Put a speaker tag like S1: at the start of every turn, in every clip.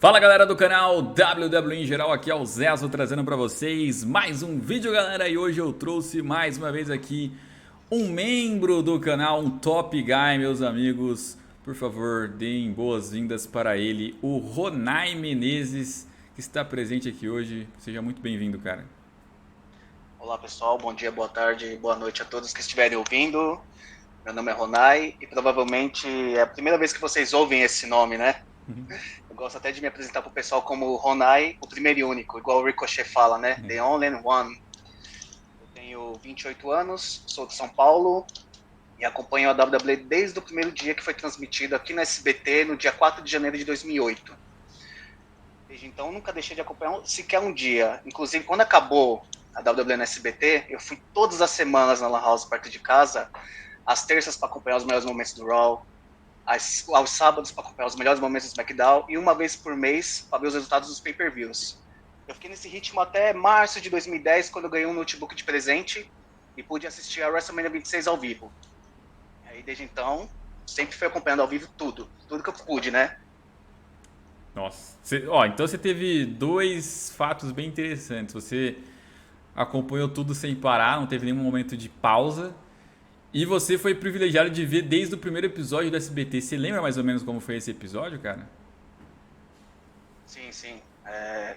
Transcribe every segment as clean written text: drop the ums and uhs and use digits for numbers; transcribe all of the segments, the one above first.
S1: Fala galera do canal WWE em geral, aqui é o Zezo trazendo pra vocês mais um vídeo galera. E hoje eu trouxe mais uma vez aqui um membro do canal, um top guy meus amigos. Por favor, deem boas-vindas para ele, o Ronai Menezes, que está presente aqui hoje. Seja muito bem-vindo, cara.
S2: Olá pessoal, bom dia, boa tarde, boa noite a todos que estiverem ouvindo. Meu nome é Ronai e provavelmente é a primeira vez que vocês ouvem esse nome, né? Eu gosto até de me apresentar para o pessoal como Ronai, o primeiro e único, igual o Ricochet fala, né? The only one. Eu tenho 28 anos, sou de São Paulo e acompanho a WWE desde o primeiro dia que foi transmitido aqui na SBT no dia 4 de janeiro de 2008. Desde então nunca deixei de acompanhar sequer um dia. Inclusive quando acabou a WWE na SBT, eu fui todas as semanas na Lan House perto de casa, às terças para acompanhar os melhores momentos do Raw, aos sábados para acompanhar os melhores momentos do SmackDown e uma vez por mês para ver os resultados dos pay-per-views. Eu fiquei nesse ritmo até março de 2010, quando eu ganhei um notebook de presente e pude assistir a WrestleMania 26 ao vivo. E aí, desde então, sempre fui acompanhando ao vivo tudo que eu pude, né?
S1: Nossa, então você teve dois fatos bem interessantes. Você acompanhou tudo sem parar, não teve nenhum momento de pausa. E você foi privilegiado de ver desde o primeiro episódio do SBT. Você lembra mais ou menos como foi esse episódio, cara?
S2: Sim, sim.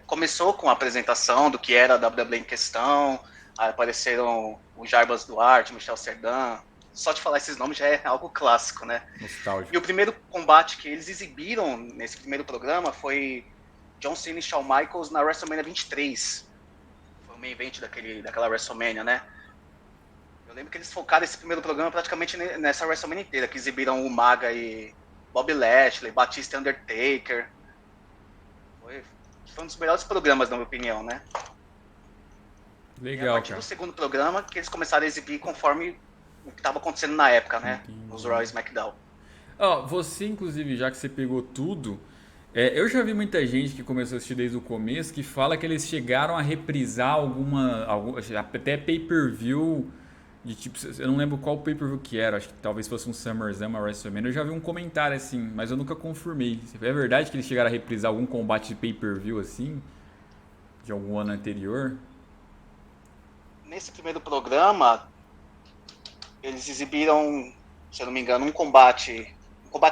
S2: Começou com a apresentação do que era a WWE em questão, aí apareceram o Jarbas Duarte, Michel Serdan. Só de falar esses nomes já é algo clássico, né? E o
S1: Nostálgico.
S2: primeiro combate que eles exibiram nesse primeiro programa foi John Cena e Shawn Michaels na WrestleMania 23. Foi o main event daquela WrestleMania, né? Eu lembro que eles focaram esse primeiro programa praticamente nessa WrestleMania inteira, que exibiram o Maga e Bobby Lashley, Batista e Undertaker. Foi um dos melhores programas, na minha opinião, né? E a
S1: Legal,
S2: partir do
S1: cara.
S2: segundo programa que eles começaram a exibir conforme o que estava acontecendo na época, né? Nos
S1: Entendi.
S2: Raw e SmackDown.
S1: Ó, você, inclusive, já que você pegou tudo, eu já vi muita gente que começou a assistir desde o começo que fala que eles chegaram a reprisar até pay-per-view de tipo, eu não lembro qual pay-per-view que era, acho que talvez fosse um SummerSlam, uma WrestleMania. Eu já vi um comentário assim, mas eu nunca confirmei. É verdade que eles chegaram a reprisar algum combate de pay-per-view assim, de algum ano anterior?
S2: Nesse primeiro programa, eles exibiram, se eu não me engano, um combate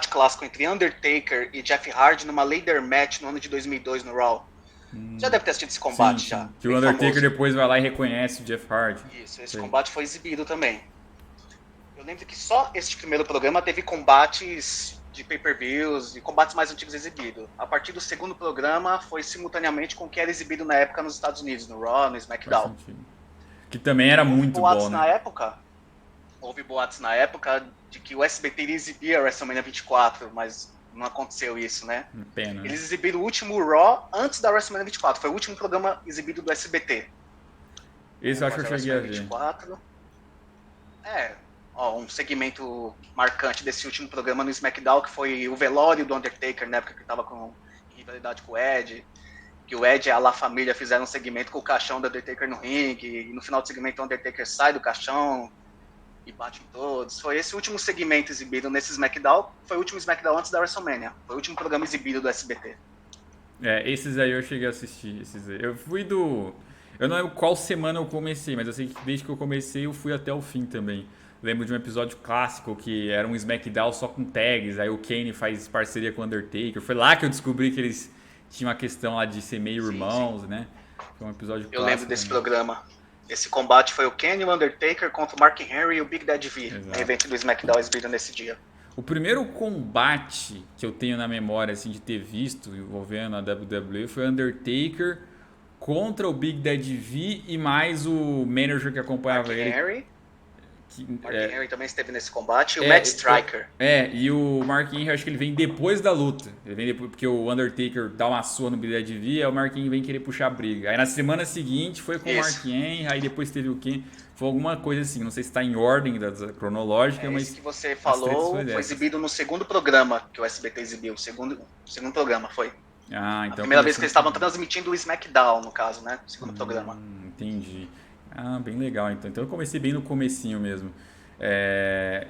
S2: clássico entre Undertaker e Jeff Hardy numa ladder match no ano de 2002 no Raw. Já deve ter assistido esse
S1: Sim,
S2: combate
S1: sim.
S2: já,
S1: Que o
S2: bem
S1: Undertaker
S2: famoso.
S1: depois vai lá e reconhece o Jeff Hardy.
S2: Isso, esse
S1: Sei.
S2: combate foi exibido também. Eu lembro que só este primeiro programa teve combates de pay-per-views e combates mais antigos exibidos. A partir do segundo programa foi simultaneamente com o que era exibido na época nos Estados Unidos, no Raw, no
S1: Faz
S2: SmackDown.
S1: sentido. Que também era
S2: Houve
S1: muito bom,
S2: boatos
S1: né?
S2: na época, houve boatos na época de que o SBT iria exibir a WrestleMania 24, mas não aconteceu isso, né?
S1: Pena, né?
S2: Eles exibiram o último Raw antes da WrestleMania 24, foi o último programa exibido do SBT. Aí
S1: Esse eu acho que
S2: após
S1: eu
S2: a
S1: cheguei a
S2: WrestleMania
S1: ver.
S2: 24, um segmento marcante desse último programa no SmackDown, que foi o velório do Undertaker, na época que ele tava com rivalidade com o Ed, que o Ed e a La Família fizeram um segmento com o caixão do Undertaker no ringue, e no final do segmento o Undertaker sai do caixão e bate em todos. Foi esse último segmento exibido nesse SmackDown, foi o último SmackDown antes da WrestleMania, foi o último programa exibido do SBT.
S1: Esses aí eu cheguei a assistir. Esses aí. Eu fui do. Eu não lembro qual semana eu comecei, mas eu sei que desde que eu comecei eu fui até o fim também. Lembro de um episódio clássico que era um SmackDown só com tags, aí o Kane faz parceria com o Undertaker. Foi lá que eu descobri que eles tinham a questão lá de ser meio
S2: Sim, sim.
S1: irmãos, né? Foi um episódio
S2: Eu lembro
S1: clássico
S2: desse
S1: também.
S2: programa. Esse combate foi o Kenny, o Undertaker contra o Mark Henry e o Big Daddy V, no
S1: Exato.
S2: evento do SmackDown exibido nesse dia.
S1: O primeiro combate que eu tenho na memória assim de ter visto envolvendo a WWE foi Undertaker contra o Big Daddy V e mais o manager que
S2: Mark
S1: acompanhava ele.
S2: Henry.
S1: Que,
S2: Mark Henry também esteve nesse combate. E o Matt
S1: é, é,
S2: Striker.
S1: e o Mark Henry acho que ele vem depois da luta. Ele vem depois porque o Undertaker dá uma surra no Big Daddy V, aí o Mark Henry vem querer puxar a briga. Aí na semana seguinte foi com o Mark
S2: Isso.
S1: Henry, aí depois teve o Ken. Foi alguma coisa assim, não sei se está em ordem da cronológica,
S2: Esse
S1: mas
S2: que você
S1: as tretas foi
S2: falou foi
S1: dessas.
S2: exibido no segundo programa que o SBT exibiu. O segundo programa foi.
S1: Ah,
S2: A
S1: então
S2: primeira vez
S1: começou
S2: que
S1: no
S2: eles estavam
S1: segundo.
S2: transmitindo o SmackDown, no caso, né? O segundo programa.
S1: Entendi. Bem legal então. Então eu comecei bem no comecinho mesmo.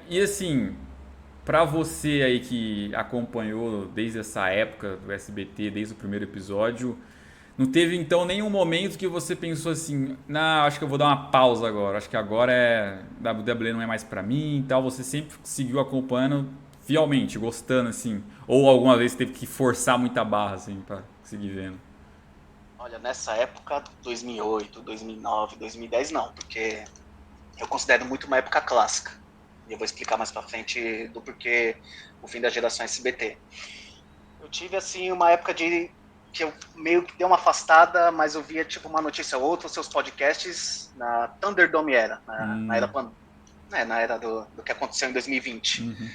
S1: E assim, Pra você aí que acompanhou desde essa época do SBT, desde o primeiro episódio, não teve então nenhum momento que você pensou assim, não, acho que eu vou dar uma pausa agora, acho que agora WWE não é mais pra mim e tal, você sempre seguiu acompanhando fielmente, gostando assim, ou alguma vez teve que forçar muita barra assim pra seguir vendo?
S2: Olha, nessa época, 2008, 2009, 2010, não, porque eu considero muito uma época clássica. E eu vou explicar mais pra frente do porquê o fim da geração SBT. Eu tive, assim, uma época que eu meio que dei uma afastada, mas eu via, tipo, uma notícia ou outra, os seus podcasts na Thunderdome era, na era do que aconteceu em 2020.
S1: Uhum.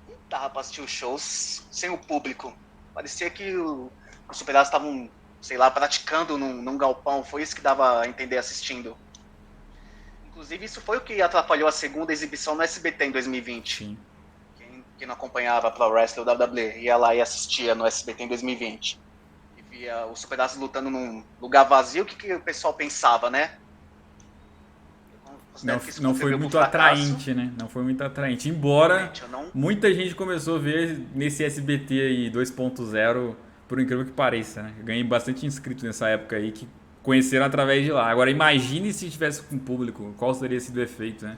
S2: Não dava pra assistir os shows sem o público. Parecia que os superados estavam, sei lá, praticando num galpão. Foi isso que dava a entender assistindo. Inclusive, isso foi o que atrapalhou a segunda exibição no SBT em 2020.
S1: Sim.
S2: Quem não acompanhava Pro Wrestling ou WWE ia lá e assistia no SBT em 2020. E via os super-astros lutando num lugar vazio, o que o pessoal pensava, né? Eu
S1: Não,
S2: considero que isso
S1: não foi
S2: contribuiu para o
S1: muito
S2: fracasso.
S1: atraente, né? Não foi muito atraente. Embora
S2: Eu não...
S1: muita gente começou a ver nesse SBT aí 2.0, por incrível que pareça, né? Eu ganhei bastante inscritos nessa época aí que conheceram através de lá. Agora imagine se tivesse com público, qual teria sido o efeito, né?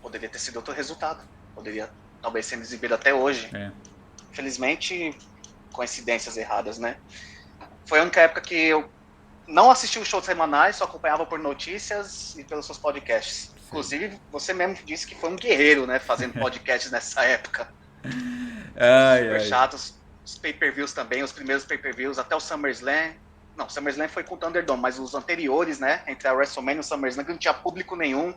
S2: Poderia ter sido outro resultado. Poderia talvez ser exibido até hoje.
S1: É.
S2: Infelizmente, coincidências erradas, né? Foi a única época que eu não assisti os shows semanais, só acompanhava por notícias e pelos seus podcasts.
S1: Sei.
S2: Inclusive, você mesmo disse que foi um guerreiro, né? Fazendo podcasts nessa época.
S1: Ai,
S2: Super
S1: ai.
S2: chatos. Os pay-per-views também, os primeiros pay-per-views, até o SummerSlam. Não, o SummerSlam foi com o Thunderdome, mas os anteriores, né? Entre a WrestleMania e o SummerSlam, que não tinha público nenhum.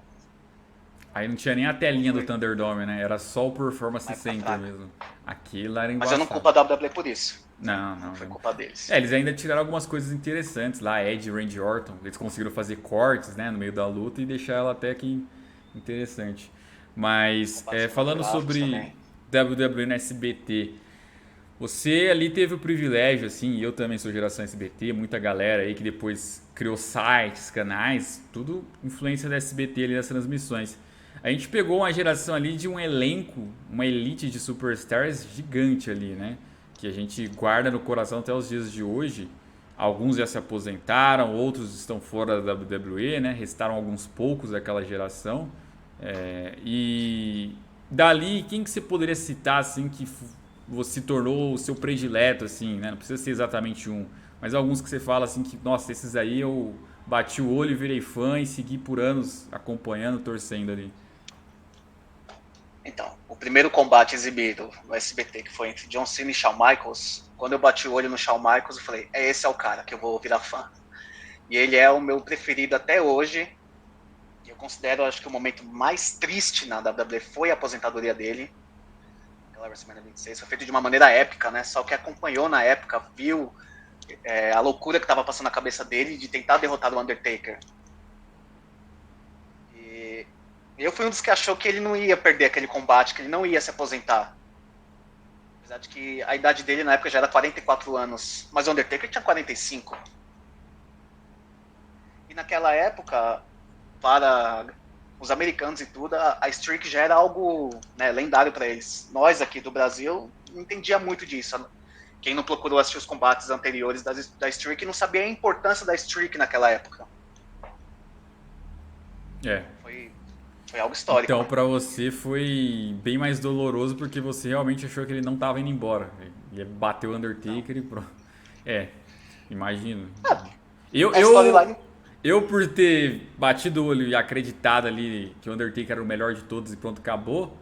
S1: Aí não tinha nem a telinha do
S2: Foi
S1: Thunderdome, né? Era só o Performance
S2: uma época
S1: Center
S2: fraca.
S1: mesmo. Aquilo era
S2: Mas eu não
S1: embaçado.
S2: culpo a WWE por isso.
S1: Não,
S2: Não
S1: não.
S2: foi culpa deles.
S1: É, eles ainda tiraram algumas coisas interessantes lá, Edge e Randy Orton. Eles conseguiram fazer cortes, né, no meio da luta e deixar ela até que interessante. Mas,
S2: Combates
S1: falando
S2: coreográficos
S1: sobre
S2: também.
S1: WWE no SBT, você ali teve o privilégio, assim, e eu também sou geração SBT, muita galera aí que depois criou sites, canais, tudo influência da SBT ali nas transmissões. A gente pegou uma geração ali de um elenco, uma elite de superstars gigante ali, né? Que a gente guarda no coração até os dias de hoje. Alguns já se aposentaram, outros estão fora da WWE, né? Restaram alguns poucos daquela geração. E dali, quem que você poderia citar assim que você tornou o seu predileto, assim, né? Não precisa ser exatamente um, mas alguns que você fala assim que, nossa, esses aí eu bati o olho, virei fã e segui por anos acompanhando, torcendo ali.
S2: Então, o primeiro combate exibido no SBT, que foi entre John Cena e Shawn Michaels, quando eu bati o olho no Shawn Michaels, eu falei, esse é o cara que eu vou virar fã. E ele é o meu preferido até hoje. Eu considero, acho que o momento mais triste na WWE foi a aposentadoria dele. Aquela WrestleMania 26 foi feito de uma maneira épica, né? Só que acompanhou na época, viu a loucura que estava passando na cabeça dele de tentar derrotar o Undertaker. E eu fui um dos que achou que ele não ia perder aquele combate, que ele não ia se aposentar. Apesar de que a idade dele na época já era 44 anos, mas o Undertaker tinha 45. E naquela época, para os americanos e tudo, a streak já era algo, né, lendário para eles. Nós aqui do Brasil não entendia muito disso. Quem não procurou assistir os combates anteriores da streak não sabia a importância da streak naquela época.
S1: É.
S2: Foi algo histórico.
S1: Então, pra você foi bem mais doloroso porque você realmente achou que ele não tava indo embora. Ele bateu o Undertaker
S2: Não.
S1: e pronto. É, imagino.
S2: Ah,
S1: Eu,
S2: a
S1: eu,
S2: storyline.
S1: eu, por ter batido o olho e acreditado ali que o Undertaker era o melhor de todos e pronto, acabou,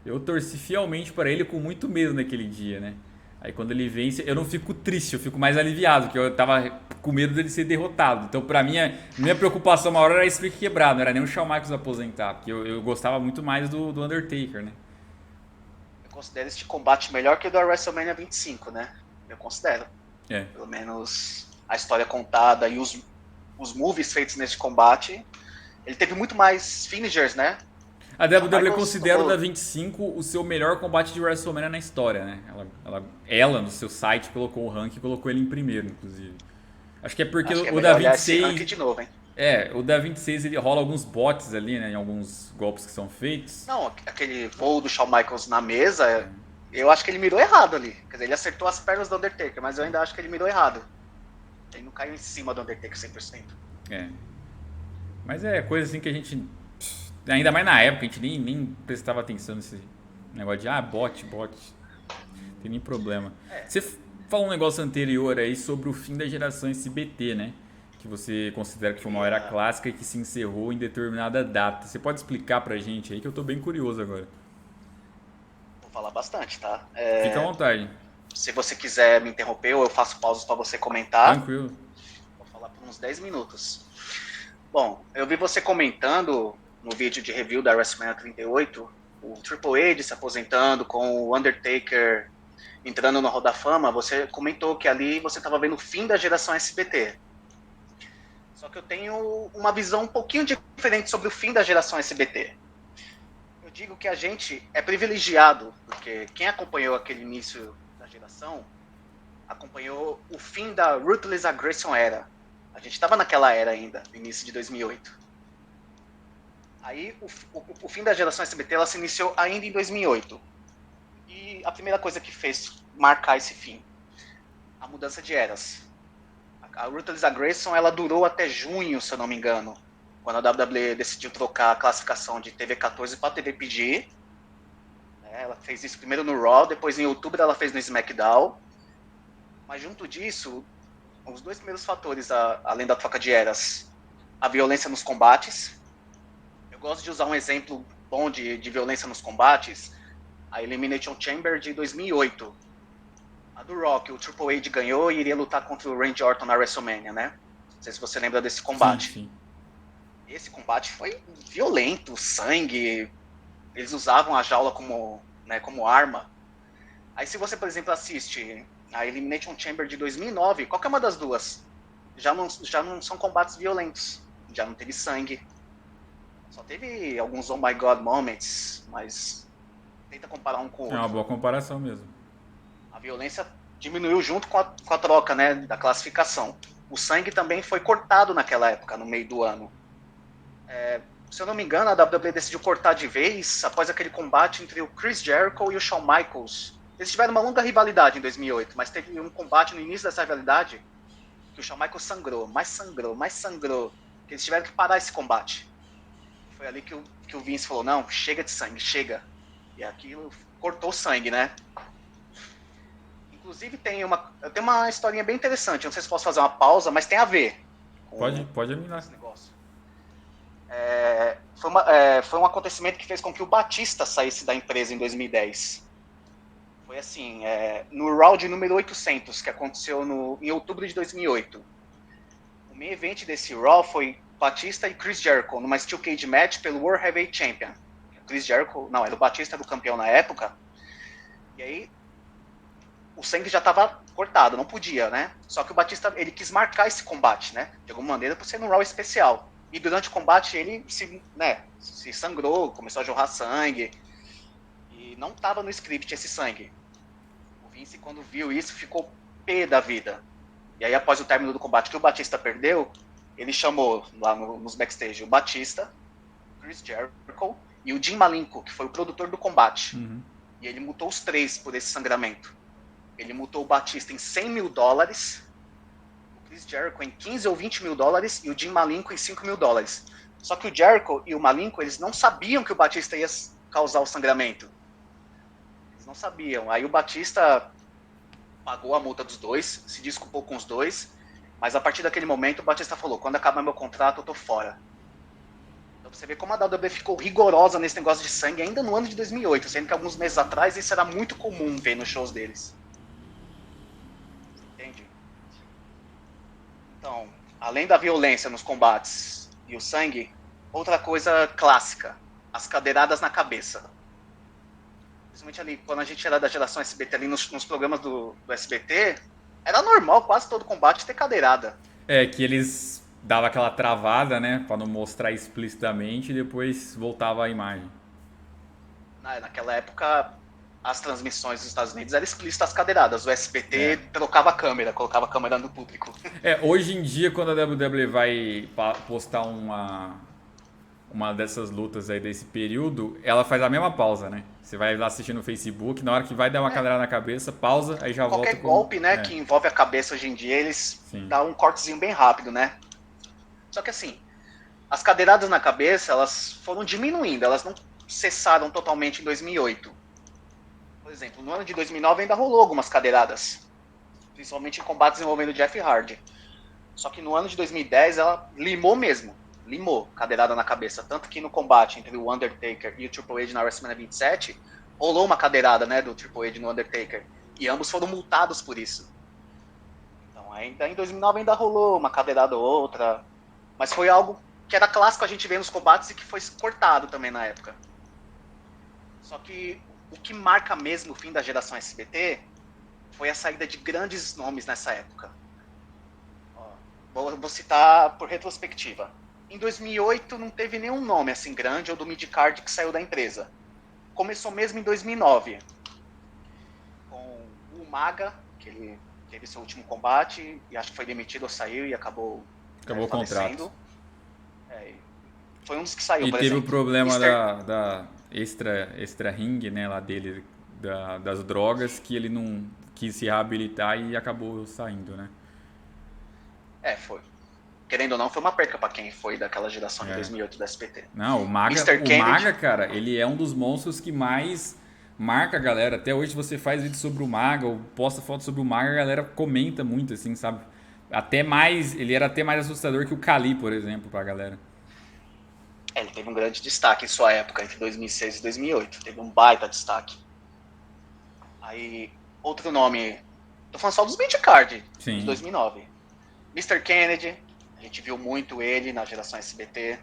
S1: eu torci fielmente para ele com muito medo naquele dia, né? Aí quando ele vence, eu não fico triste, eu fico mais aliviado, porque eu tava com medo dele ser derrotado. Então, pra mim, a minha preocupação maior era a streak quebrado, não era nem o Shawn Michaels aposentar, porque eu gostava muito mais do Undertaker, né?
S2: Eu considero este combate melhor que o da WrestleMania 25, né? Eu considero.
S1: É.
S2: Pelo menos a história contada e os movies feitos nesse combate. Ele teve muito mais finishers, né?
S1: A
S2: Shawn
S1: WWE
S2: Michaels
S1: considera o da
S2: tomou...
S1: 25 o seu melhor combate de WrestleMania na história, né? Ela no seu site colocou o ranking e colocou ele em primeiro, inclusive. Acho que é porque
S2: Acho que é
S1: o da
S2: melhor olhar esse
S1: 26.
S2: ranking de novo, hein?
S1: O da 26 ele rola alguns bots ali, né? Em alguns golpes que são feitos.
S2: Não, aquele voo do Shawn Michaels na mesa, eu acho que ele mirou errado ali. Quer dizer, ele acertou as pernas do Undertaker, mas eu ainda acho que ele mirou errado. Ele não caiu em cima do Undertaker 100%.
S1: É. Mas é coisa assim que a gente. Ainda mais na época, a gente nem prestava atenção nesse negócio de bot. Não tem nem problema.
S2: É,
S1: Você falou um negócio anterior aí sobre o fim da geração SBT, né? Que você considera que foi uma era
S2: queria,
S1: clássica e que se encerrou em determinada data. Você pode explicar pra gente aí que eu tô bem curioso agora.
S2: vou falar bastante, tá?
S1: Fica à vontade.
S2: Se você quiser me interromper, ou eu faço pausas para você comentar.
S1: Tranquilo.
S2: Vou falar por uns 10 minutos. Bom, eu vi você comentando no vídeo de review da WrestleMania 38, o Triple H se aposentando com o Undertaker entrando no Hall da Fama. Você comentou que ali você estava vendo o fim da geração SBT. Só que eu tenho uma visão um pouquinho diferente sobre o fim da geração SBT. Eu digo que a gente é privilegiado, porque quem acompanhou aquele início da geração acompanhou o fim da Ruthless Aggression Era. A gente estava naquela era ainda, no início de 2008. Aí o fim da geração SBT ela se iniciou ainda em 2008. E a primeira coisa que fez marcar esse fim, a mudança de eras. A Ruthless Aggression ela durou até junho, se eu não me engano, quando a WWE decidiu trocar a classificação de TV 14 para TV PG. Ela fez isso primeiro no Raw, depois em outubro ela fez no SmackDown. Mas junto disso, os dois primeiros fatores, além da troca de eras, a violência nos combates. Eu gosto de usar um exemplo bom de violência nos combates, a Elimination Chamber de 2008. A do Rock, o Triple H ganhou e iria lutar contra o Randy Orton na WrestleMania, né? Não sei se você lembra desse
S1: Sim,
S2: combate.
S1: sim.
S2: Esse combate foi violento, sangue, eles usavam a jaula como arma. Aí se você, por exemplo, assiste a Elimination Chamber de 2009, qualquer uma das duas, já não são combates violentos, já não teve sangue. Só teve alguns oh my god moments, mas tenta comparar um com o
S1: É uma
S2: outro.
S1: boa comparação mesmo.
S2: A violência diminuiu junto com a troca, né, da classificação. O sangue também foi cortado naquela época, no meio do ano. Se eu não me engano, a WWE decidiu cortar de vez após aquele combate entre o Chris Jericho e o Shawn Michaels. Eles tiveram uma longa rivalidade em 2008, mas teve um combate no início dessa rivalidade que o Shawn Michaels mais sangrou, que eles tiveram que parar esse combate. Foi ali que o Vince falou, não, chega de sangue, chega. E aquilo cortou sangue, né? Inclusive tem uma historinha bem interessante, não sei se posso fazer uma pausa, mas tem a ver
S1: Pode eliminar.
S2: esse negócio. Foi um acontecimento que fez com que o Batista saísse da empresa em 2010. Foi assim, no round número 800, que aconteceu em outubro de 2008. O main event desse Raw foi Batista e Chris Jericho, numa Steel Cage match pelo World Heavyweight Champion. Chris Jericho, não, era o Batista do campeão na época. E aí, o sangue já estava cortado, não podia, né? Só que o Batista, ele quis marcar esse combate, né? De alguma maneira, por ser um Raw especial. E durante o combate, ele se sangrou, começou a jorrar sangue. E não estava no script esse sangue. O Vince, quando viu isso, ficou pé da vida. E aí, após o término do combate que o Batista perdeu, ele chamou lá nos backstage o Batista, o Chris Jericho e o Jim Malenko, que foi o produtor do combate.
S1: Uhum.
S2: E ele multou os três por esse sangramento. Ele multou o Batista em $100 mil, o Chris Jericho em 15 ou 20 mil dólares e o Jim Malenko em 5 mil dólares. Só que o Jericho e o Malenko, eles não sabiam que o Batista ia causar o sangramento. Eles não sabiam. Aí o Batista pagou a multa dos dois, se desculpou com os dois, mas a partir daquele momento o Batista falou, quando acabar meu contrato eu tô fora. Então você vê como a WWE ficou rigorosa nesse negócio de sangue ainda no ano de 2008, sendo que alguns meses atrás isso era muito comum ver nos shows deles. Entende? Então, além da violência nos combates e o sangue, outra coisa clássica, as cadeiradas na cabeça. Principalmente ali, quando a gente era da geração SBT, ali nos programas do SBT, era normal quase todo combate ter cadeirada.
S1: Que eles davam aquela travada, né? Pra não mostrar explicitamente e depois voltava a imagem.
S2: Naquela época, as transmissões dos Estados Unidos eram explícitas as cadeiradas. O SBT
S1: É.
S2: trocava a câmera, colocava a câmera no público.
S1: Hoje em dia, quando a WWE vai postar uma dessas lutas aí desse período, ela faz a mesma pausa, né? Você vai lá assistir no Facebook, na hora que vai dar uma cadeirada na cabeça, pausa, aí já volta
S2: Qualquer
S1: com.
S2: golpe, né, que envolve a cabeça hoje em dia, eles
S1: Sim.
S2: dão um cortezinho bem rápido, né? Só que assim, as cadeiradas na cabeça, elas foram diminuindo, elas não cessaram totalmente em 2008. Por exemplo, no ano de 2009 ainda rolou algumas cadeiradas, principalmente em combates envolvendo Jeff Hardy. Só que no ano de 2010 ela limou mesmo, limou cadeirada na cabeça. Tanto que no combate entre o Undertaker e o Triple H na WrestleMania 27, rolou uma cadeirada, né, do Triple H no Undertaker. E ambos foram multados por isso. Então ainda em 2009 ainda rolou uma cadeirada ou outra, mas foi algo que era clássico a gente ver nos combates e que foi cortado também na época. Só que o que marca mesmo o fim da geração SBT foi a saída de grandes nomes nessa época. Vou citar por retrospectiva. Em 2008 não teve nenhum nome assim grande ou do midcard que saiu da empresa. Começou mesmo em 2009 com o Maga, que ele teve seu último combate e acho que foi demitido ou saiu e acabou
S1: O
S2: falecendo.
S1: contrato.
S2: Foi um dos que saiu,
S1: E
S2: por
S1: teve o
S2: exemplo.
S1: problema da extra ring, né, lá dele, das drogas, que ele não quis se reabilitar e acabou saindo, né?
S2: Foi. Querendo ou não, foi uma perca para quem foi daquela geração de
S1: É.
S2: 2008 do SBT.
S1: Não,
S2: Mr.
S1: o Maga,
S2: Kennedy,
S1: cara, ele é um dos monstros que mais marca a galera. Até hoje você faz vídeo sobre o Maga ou posta foto sobre o Maga, a galera comenta muito, assim, sabe? Até mais, ele era até mais assustador que o Kali, por exemplo, pra galera.
S2: ele teve um grande destaque em sua época, entre 2006 e 2008. Teve um baita destaque. Aí, outro nome, tô falando só dos midcard, de
S1: Sim.
S2: 2009. Mr. Kennedy, a gente viu muito ele na geração SBT.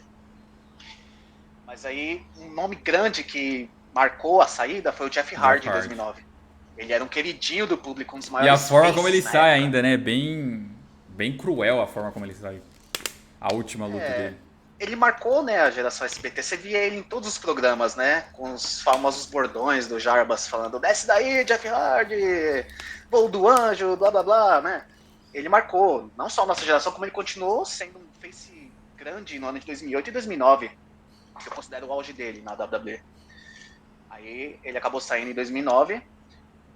S2: Mas aí, um nome grande que marcou a saída foi o Jeff Hardy
S1: Jeff
S2: em
S1: Hardy.
S2: 2009. Ele era um queridinho do público, um dos
S1: E a
S2: maiores
S1: forma como ele
S2: faces na
S1: sai
S2: época.
S1: ainda, né? Bem cruel a forma como ele sai. A última luta dele.
S2: Ele marcou, né, a geração SBT. Você via ele em todos os programas, né? Com os famosos bordões do Jarbas falando: desce daí, Jeff Hardy, voo do anjo, blá blá blá, né? Ele marcou não só a nossa geração, como ele continuou sendo um face grande no ano de 2008 e 2009, que eu considero o auge dele na WWE. Aí ele acabou saindo em 2009.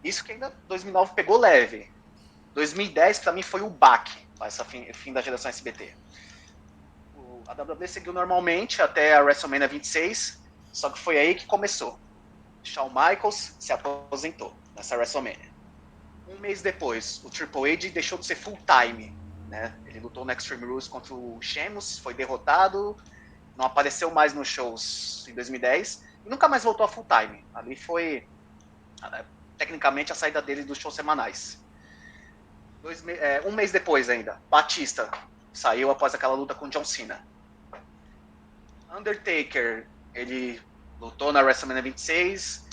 S2: Isso que ainda 2009 pegou leve. 2010 para mim foi o baque, essa fim da geração SBT. A WWE seguiu normalmente até a WrestleMania 26, só que foi aí que começou. Shawn Michaels se aposentou nessa WrestleMania. Um mês depois, o Triple H deixou de ser full-time. Né? Ele lutou no Extreme Rules contra o Sheamus, foi derrotado, não apareceu mais nos shows em 2010 e nunca mais voltou a full-time. Ali foi, tecnicamente, a saída dele dos shows semanais. Um mês depois ainda, Batista saiu após aquela luta com John Cena. Undertaker, ele lutou na WrestleMania 26,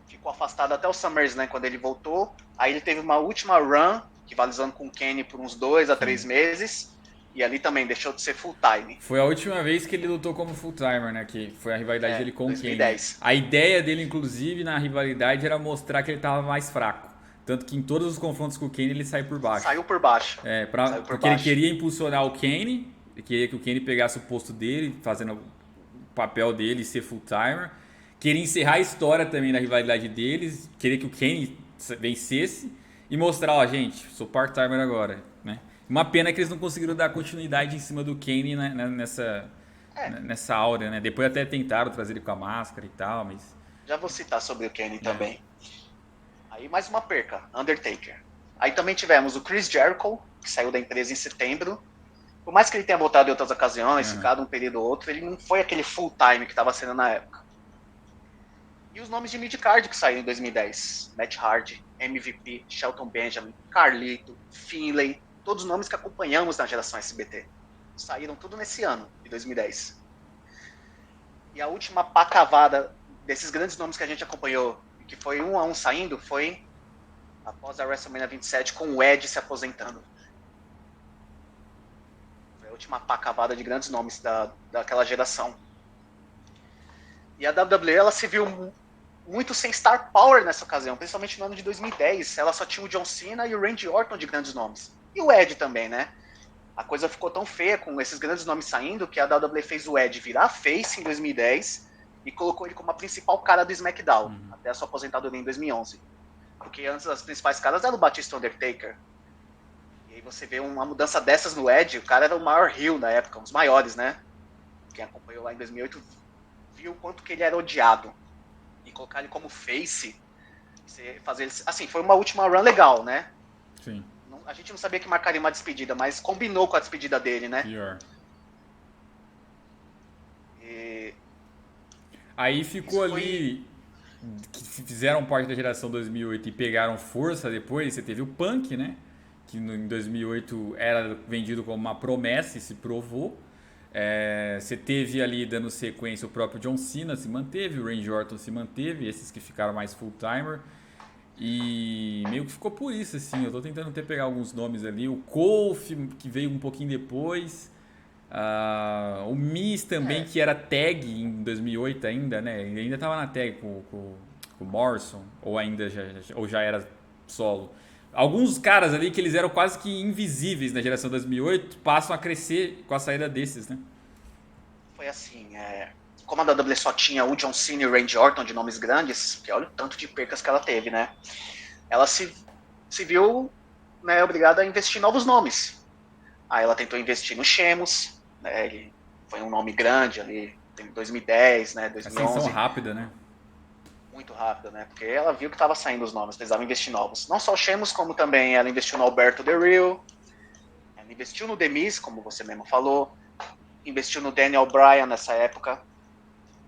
S2: ficou afastado até o SummerSlam, né, quando ele voltou. Aí ele teve uma última run, rivalizando com o Kenny por uns 2 a 3 meses, e ali também deixou de ser full-time.
S1: Foi a última vez que ele lutou como full-timer, né? Que foi a rivalidade dele com o Kenny.
S2: 2010.
S1: A ideia dele, inclusive, na rivalidade era mostrar que ele tava mais fraco. Tanto que em todos os confrontos com o Kenny ele sai por baixo.
S2: Saiu por baixo.
S1: Porque ele queria impulsionar o Kenny, ele queria que o Kenny pegasse o posto dele, fazendo o papel dele, ser full-timer. Queria encerrar a história também da rivalidade deles, queria que o Kenny vencesse e mostrar, ó, gente, sou part-timer agora, né? Uma pena que eles não conseguiram dar continuidade em cima do Kenny, né, nessa áurea, né? Depois até tentaram trazer ele com a máscara e tal, mas...
S2: Já vou citar sobre o Kenny também. Aí mais uma perca, Undertaker. Aí também tivemos o Chris Jericho, que saiu da empresa em setembro. Por mais que ele tenha voltado em outras ocasiões, ficado um período ou outro, ele não foi aquele full-time que estava sendo na época. E os nomes de midcard que saíram em 2010. Matt Hardy, MVP, Shelton Benjamin, Carlito, Finlay, todos os nomes que acompanhamos na geração SBT. Saíram tudo nesse ano, de 2010. E a última pacavada desses grandes nomes que a gente acompanhou, que foi um a um saindo, foi após a WrestleMania 27, com o Edge se aposentando. Foi a última pacavada de grandes nomes daquela geração. E a WWE, ela se viu muito sem star power nessa ocasião, principalmente no ano de 2010. Ela só tinha o John Cena e o Randy Orton de grandes nomes. E o Ed também, né? A coisa ficou tão feia com esses grandes nomes saindo que a WWE fez o Ed virar face em 2010 e colocou ele como a principal cara do SmackDown, até a sua aposentadoria em 2011. Porque antes as principais caras eram o Batista e o Undertaker. E aí você vê uma mudança dessas no Ed, o cara era o maior heel da época, um dos maiores, né? Quem acompanhou lá em 2008 viu o quanto que ele era odiado. E colocar ele como face, fazer ele, assim, foi uma última run legal, né?
S1: Sim.
S2: A gente não sabia que marcaria uma despedida, mas combinou com a despedida dele, né?
S1: Pior.
S2: E...
S1: Aí ficou ali, que fizeram parte da geração 2008 e pegaram força depois, você teve o Punk, né? Que em 2008 era vendido como uma promessa e se provou. Você teve ali, dando sequência, o próprio John Cena se manteve, o Randy Orton se manteve, esses que ficaram mais full-timer. E meio que ficou por isso, assim. Eu tô tentando até pegar alguns nomes ali. O Kofi, que veio um pouquinho depois. O Miz também, que era tag em 2008 ainda, né? Ele ainda tava na tag com o Morrison, ou ainda ou já era solo. Alguns caras ali que eles eram quase que invisíveis na geração 2008 passam a crescer com a saída desses, né?
S2: Foi assim, como a WWE só tinha o John Cena e o Randy Orton de nomes grandes, que olha o tanto de percas que ela teve, né? Ela se viu, né, obrigada a investir em novos nomes. Aí ela tentou investir no Sheamus, né? Ele foi um nome grande ali, em 2010, né, 2011.
S1: Ascensão rápida, né?
S2: Muito rápida, né? Porque ela viu que estava saindo os nomes, precisava investir novos. Não só o Sheamus, como também ela investiu no Alberto Del Rio, ela investiu no The Miz, como você mesmo falou, investiu no Daniel Bryan nessa época.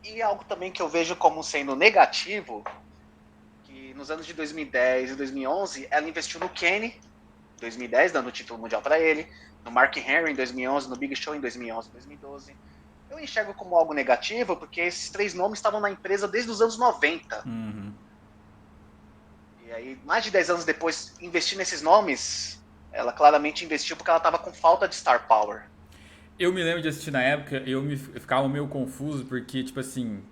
S2: E algo também que eu vejo como sendo negativo, que nos anos de 2010 e 2011, ela investiu no Kenny, em 2010, dando o título mundial para ele, no Mark Henry em 2011, no Big Show em 2011 e 2012. Eu enxergo como algo negativo, porque esses três nomes estavam na empresa desde os anos 90. E aí, mais de 10 anos depois, investir nesses nomes, ela claramente investiu porque ela estava com falta de star power.
S1: Eu me lembro de assistir na época, eu ficava meio confuso, porque, tipo assim,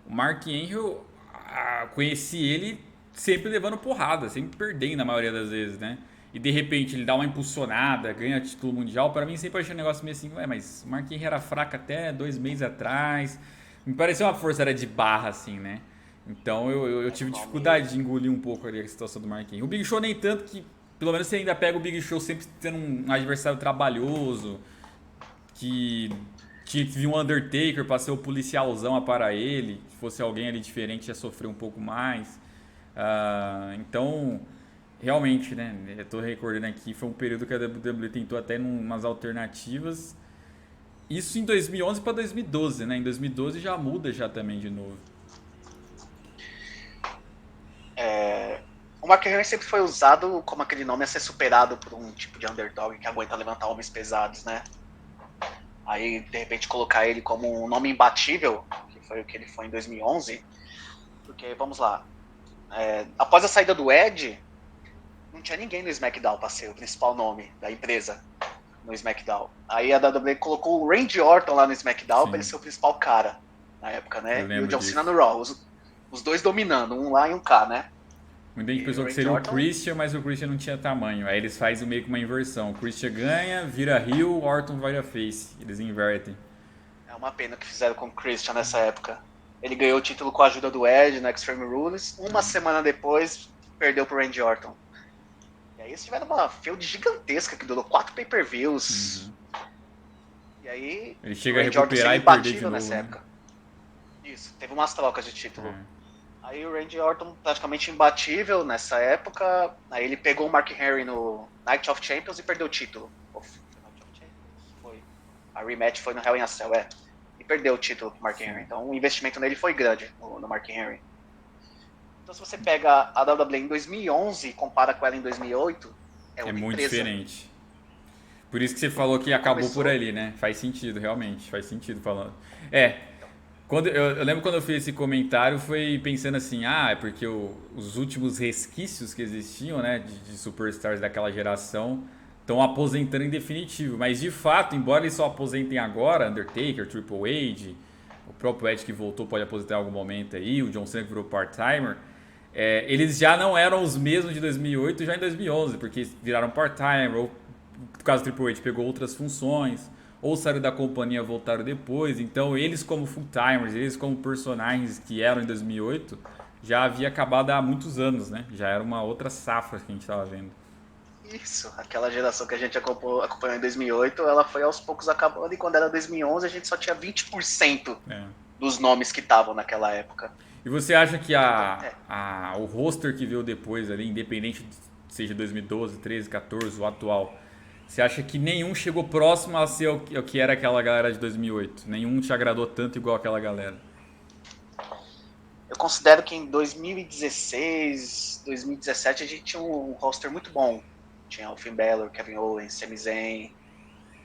S1: o Mark Henry, eu conheci ele sempre levando porrada, sempre perdendo na maioria das vezes, né? E de repente ele dá uma impulsionada, ganha título mundial. Pra mim sempre achei um negócio meio assim, ué, mas o Mark Henry era fraco até 2 meses atrás. Me pareceu uma força era de barra, assim, né? Então eu tive dificuldade de engolir um pouco ali a situação do Mark Henry. O Big Show nem tanto, que pelo menos você ainda pega o Big Show sempre tendo um adversário trabalhoso, que tinha um Undertaker pra ser o policialzão a para ele. Se fosse alguém ali diferente ia sofrer um pouco mais. Então, realmente, né? Eu tô recordando aqui, foi um período que a WWE tentou até umas alternativas. Isso em 2011 para 2012, né? Em 2012 já muda já também de novo.
S2: O Mark Henry sempre foi usado como aquele nome a ser superado por um tipo de underdog que aguenta levantar homens pesados, né? Aí, de repente, colocar ele como um nome imbatível, que foi o que ele foi em 2011, porque, vamos lá, após a saída do Ed, não tinha ninguém no SmackDown para ser o principal nome da empresa no SmackDown. Aí a WWE colocou o Randy Orton lá no SmackDown para ele ser o principal cara na época, né? E o John Cena no Raw, os dois dominando, um lá e um cá, né?
S1: Muita gente pensou que seria o Christian, mas o Christian não tinha tamanho. Aí eles fazem meio que uma inversão. O Christian ganha, vira heel, o Orton vira face. Eles invertem.
S2: É uma pena que fizeram com o Christian nessa época. Ele ganhou o título com a ajuda do Edge no Extreme Rules. Uma semana depois, perdeu pro Randy Orton. E aí eles tiveram uma feud gigantesca que durou 4 pay-per-views. E aí
S1: ele chega a recuperar e perder de novo,
S2: nessa época. Isso, teve umas trocas de título. Aí o Randy Orton praticamente imbatível nessa época. Aí ele pegou o Mark Henry no Night of Champions e perdeu o título. Foi. A rematch foi no Hell in a Cell, e perdeu o título pro Mark Henry. Então o investimento nele foi grande no Mark Henry. Então se você pega a WWE em 2011 e compara com ela em 2008, é
S1: muito
S2: empresa.
S1: diferente. Por isso que você falou que acabou por ali, né? Faz sentido, realmente. Faz sentido falando. Eu lembro quando eu fiz esse comentário, foi pensando assim, é porque os últimos resquícios que existiam, né, de superstars daquela geração estão aposentando em definitivo. Mas de fato, embora eles só aposentem agora, Undertaker, Triple H, o próprio Edge que voltou pode aposentar em algum momento aí, o John Cena que virou part-timer, eles já não eram os mesmos de 2008 já em 2011, porque viraram part-timer, ou no caso do Triple H pegou outras funções, ou saíram da companhia e voltaram depois. Então eles como full-timers, eles como personagens que eram em 2008, já havia acabado há muitos anos, né? Já era uma outra safra que a gente estava vendo.
S2: Isso, aquela geração que a gente acompanhou em 2008, ela foi aos poucos acabando, e quando era 2011 a gente só tinha 20% dos nomes que estavam naquela época.
S1: E você acha que o roster que veio depois ali, independente seja 2012, 13, 14, o atual, você acha que nenhum chegou próximo a ser o que era aquela galera de 2008? Nenhum te agradou tanto igual aquela galera?
S2: Eu considero que em 2016, 2017 a gente tinha um roster muito bom. Tinha o Finn Balor, Kevin Owens, Sami Zayn,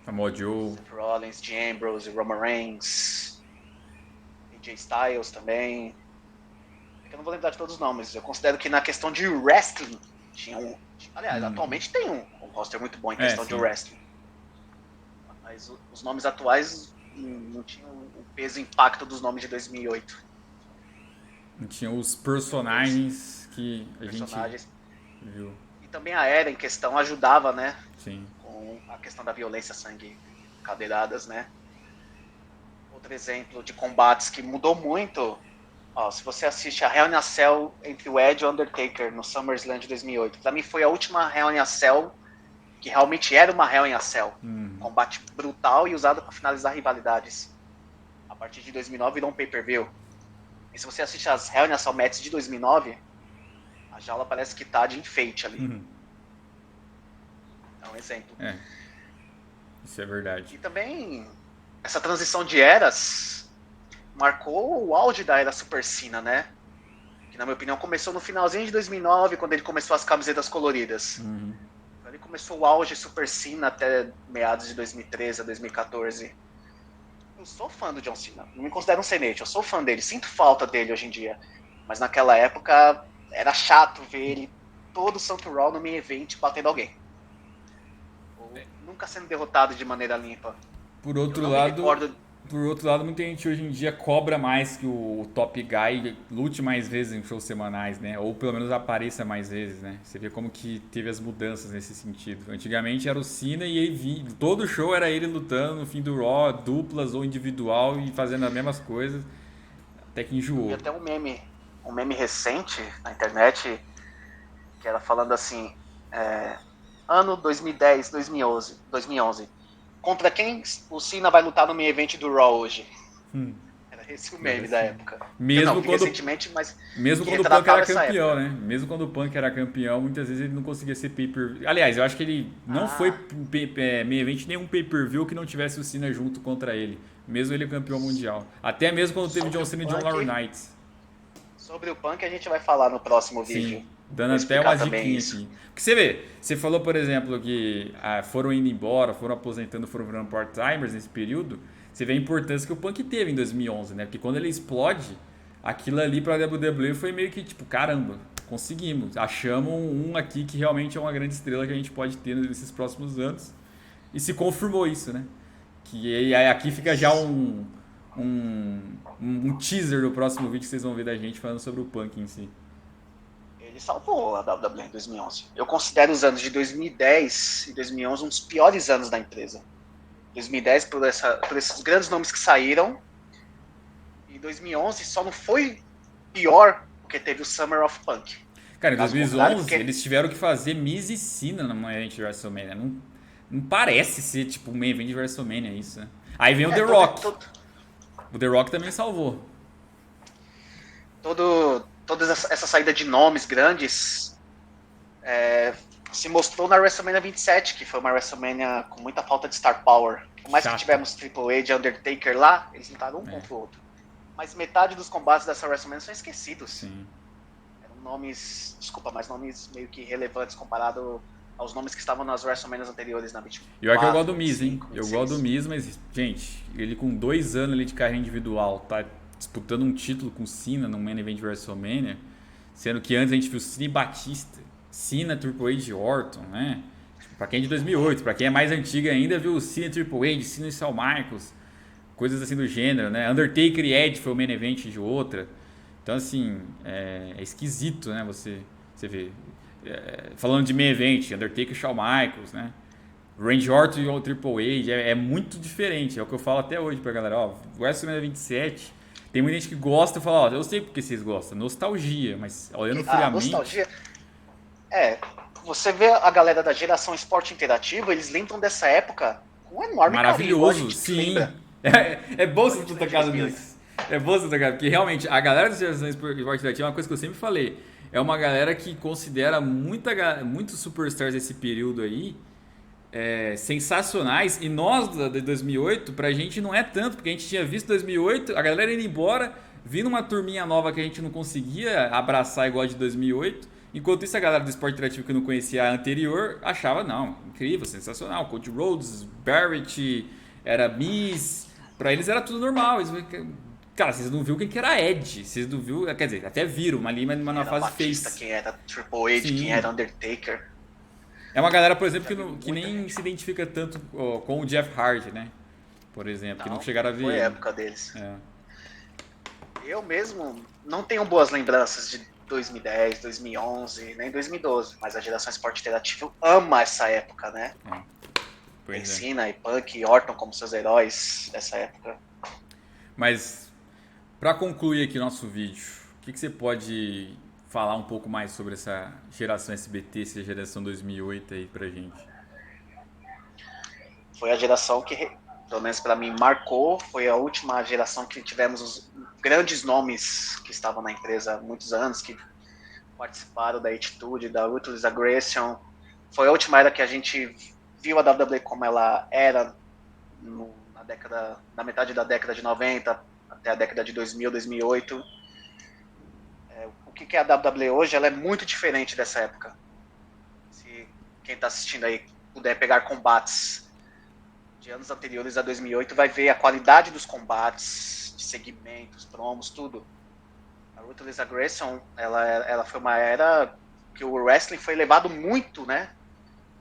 S1: Samoa Joe,
S2: Seth Rollins, Dean Ambrose, Roman Reigns, AJ Styles também. Eu não vou lembrar de todos os nomes. Eu considero que na questão de wrestling tinha um. Aliás, atualmente tem um roster muito bom em questão de wrestling. Mas os nomes atuais não tinham o peso e impacto dos nomes de 2008.
S1: Não tinha os personagens que a gente viu.
S2: E também a era em questão ajudava, né?
S1: Sim.
S2: Com a questão da violência, sangue, cadeiradas, né? Outro exemplo de combates que mudou muito. Ó, se você assiste a Hell in a Cell entre o Edge e o Undertaker no SummerSlam de 2008, pra mim foi a última Hell in a Cell que realmente era uma Hell in a Cell. Combate brutal e usado para finalizar rivalidades. A partir de 2009 virou um pay-per-view. E se você assiste as Hell in a Cell matches de 2009, a jaula parece que tá de enfeite ali. É um exemplo.
S1: Isso é verdade.
S2: E também essa transição de eras marcou o auge da era Super Cena, né? Que na minha opinião começou no finalzinho de 2009, quando ele começou as camisetas coloridas. Ele começou o auge Super Cena até meados de 2013 a 2014. Eu sou fã do John Cena, não me considero um cenete, eu sou fã dele, sinto falta dele hoje em dia. Mas naquela época era chato ver ele todo santo Raw no main event batendo alguém. Ou nunca sendo derrotado de maneira limpa.
S1: Por outro lado, muita gente hoje em dia cobra mais que o top guy lute mais vezes em shows semanais, né? Ou pelo menos apareça mais vezes, né? Você vê como que teve as mudanças nesse sentido. Antigamente era o Cena e ele todo show era ele lutando no fim do Raw, duplas ou individual e fazendo as mesmas coisas, até que enjoou.
S2: E até um meme recente na internet que era falando assim, ano 2010, 2011. Contra quem o Cena vai lutar no main event do Raw hoje? Era esse o meme da época.
S1: Mesmo quando o Punk era campeão, né? Mesmo quando o Punk era campeão, muitas vezes ele não conseguia ser pay-per-view. Aliás, eu acho que ele não foi main event nenhum pay-per-view que não tivesse o Cena junto contra ele. Mesmo ele campeão mundial. Até mesmo quando teve John Cena e John Laurinaitis Knights.
S2: Sobre o Punk a gente vai falar no próximo vídeo.
S1: Dando até uma diquinha aqui. Porque você vê, você falou, por exemplo, que foram indo embora, foram aposentando, foram virando part-timers nesse período. Você vê a importância que o Punk teve em 2011, né? Porque quando ele explode, aquilo ali pra WWE foi meio que tipo, caramba, conseguimos. Achamos um aqui que realmente é uma grande estrela que a gente pode ter nesses próximos anos. E se confirmou isso, né? Que aqui fica já um teaser do próximo vídeo que vocês vão ver da gente falando sobre o Punk em si.
S2: Ele salvou a WWE em 2011. Eu considero os anos de 2010 e 2011 um dos piores anos da empresa. 2010 por esses grandes nomes que saíram. E 2011 só não foi pior porque teve o Summer of Punk.
S1: Cara, em 2011 eles tiveram que fazer Miz e Cena no main event de WrestleMania. Não parece ser tipo um main event de WrestleMania isso, né? Aí vem o The Rock. O The Rock também salvou.
S2: Toda essa saída de nomes grandes se mostrou na WrestleMania 27, que foi uma WrestleMania com muita falta de star power. Por mais que tivemos Triple H e Undertaker lá, eles lutaram um contra o outro. Mas metade dos combates dessa WrestleMania são esquecidos.
S1: Sim.
S2: Eram nomes, mas nomes meio que relevantes comparado aos nomes que estavam nas WrestleManias anteriores na Beach.
S1: E olha que eu gosto do Miz, hein? Eu gosto do Miz, mas, gente, ele com 2 anos ali de carreira individual, tá disputando um título com Cena no main event de WrestleMania, sendo que antes a gente viu Cena e Batista, Cena, Triple H e Orton, né? Pra quem é de 2008, pra quem é mais antiga ainda, viu Cena, Triple H, Cena e Shawn Michaels, coisas assim do gênero, né? Undertaker e Edge foi o main event de outra. Então, assim, é esquisito, né? Você vê. Falando de main event, Undertaker e Shawn Michaels, né? Randy Orton e o Triple H é muito diferente. É o que eu falo até hoje pra galera. Ó, WrestleMania 27, tem muita gente que gosta e fala, ó, eu sei porque vocês gostam. Nostalgia, mas olhando friamente...
S2: Nostalgia. Você vê a galera da geração esporte interativo, eles lembram dessa época com um enorme carinho, igual a
S1: Maravilhoso,
S2: gente
S1: sim.
S2: lembra.
S1: É bom você ter tocado
S2: 2008.
S1: nisso. É bom você ter tocado, porque realmente a galera das gerações esporte interativo é uma coisa que eu sempre falei. É uma galera que considera muitos superstars desse período aí sensacionais. E nós, de 2008, pra gente não é tanto, porque a gente tinha visto 2008, a galera indo embora, vindo uma turminha nova que a gente não conseguia abraçar igual a de 2008. Enquanto isso, a galera do esporte interativo que não conhecia a anterior achava, não, incrível, sensacional. Cody Rhodes, Barrett, era Miz, pra eles era tudo normal. Cara, vocês não viram quem que era Edge, vocês não viram, quer dizer, até viram, ali, mas numa
S2: Era
S1: fase
S2: Batista,
S1: face.
S2: quem era Triple H, quem era Undertaker.
S1: É uma galera, por exemplo, que
S2: Muita
S1: nem
S2: gente.
S1: se identifica tanto com o Jeff Hardy, né? Por exemplo, que não chegaram a ver
S2: Foi a
S1: ele.
S2: época deles.
S1: É.
S2: Eu mesmo não tenho boas lembranças de 2010, 2011, nem 2012, mas a geração esporte interativo ama essa época, né? Tem
S1: Pois é.
S2: Cena e Punk e Orton como seus heróis dessa época.
S1: Mas, pra concluir aqui nosso vídeo, o que você pode falar um pouco mais sobre essa geração SBT, essa geração 2008 aí pra gente?
S2: Foi a geração que, pelo menos pra mim, marcou. Foi a última geração que tivemos os grandes nomes que estavam na empresa há muitos anos, que participaram da Attitude, da Ruthless Aggression. Foi a última era que a gente viu a WWE como ela era na metade da década de 90 até a década de 2000, 2008. O que é a WWE hoje? Ela é muito diferente dessa época. Se quem está assistindo aí puder pegar combates de anos anteriores a 2008, vai ver a qualidade dos combates, de segmentos, promos, tudo. A Ruthless Aggression, ela foi uma era que o wrestling foi levado muito, né?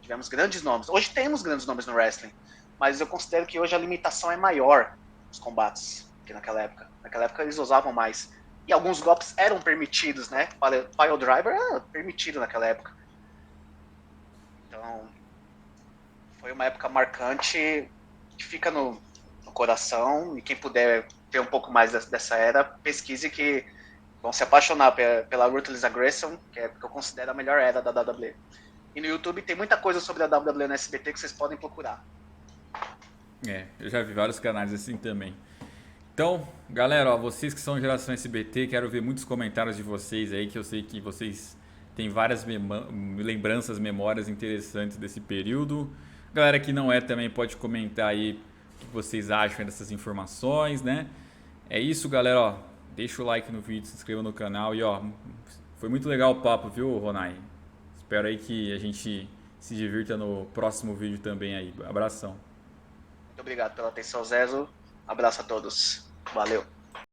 S2: Tivemos grandes nomes. Hoje temos grandes nomes no wrestling, mas eu considero que hoje a limitação é maior nos combates que naquela época. Naquela época eles usavam mais. E alguns golpes eram permitidos, né? Pile Driver era permitido naquela época. Então, foi uma época marcante que fica no coração. E quem puder ter um pouco mais dessa era, pesquise que vão se apaixonar pela Ruthless Aggression, que eu considero a melhor era da WWE. E no YouTube tem muita coisa sobre a WWE no SBT que vocês podem procurar.
S1: Eu já vi vários canais assim também. Então, galera, ó, vocês que são geração SBT, quero ver muitos comentários de vocês aí, que eu sei que vocês têm várias lembranças, memórias interessantes desse período. Galera que não é também pode comentar aí o que vocês acham dessas informações, né? É isso, galera, ó. Deixa o like no vídeo, se inscreva no canal e ó, foi muito legal o papo, viu, Ronai? Espero aí que a gente se divirta no próximo vídeo também aí. Abração.
S2: Muito obrigado pela atenção, Zezo. Abraço a todos. Valeu.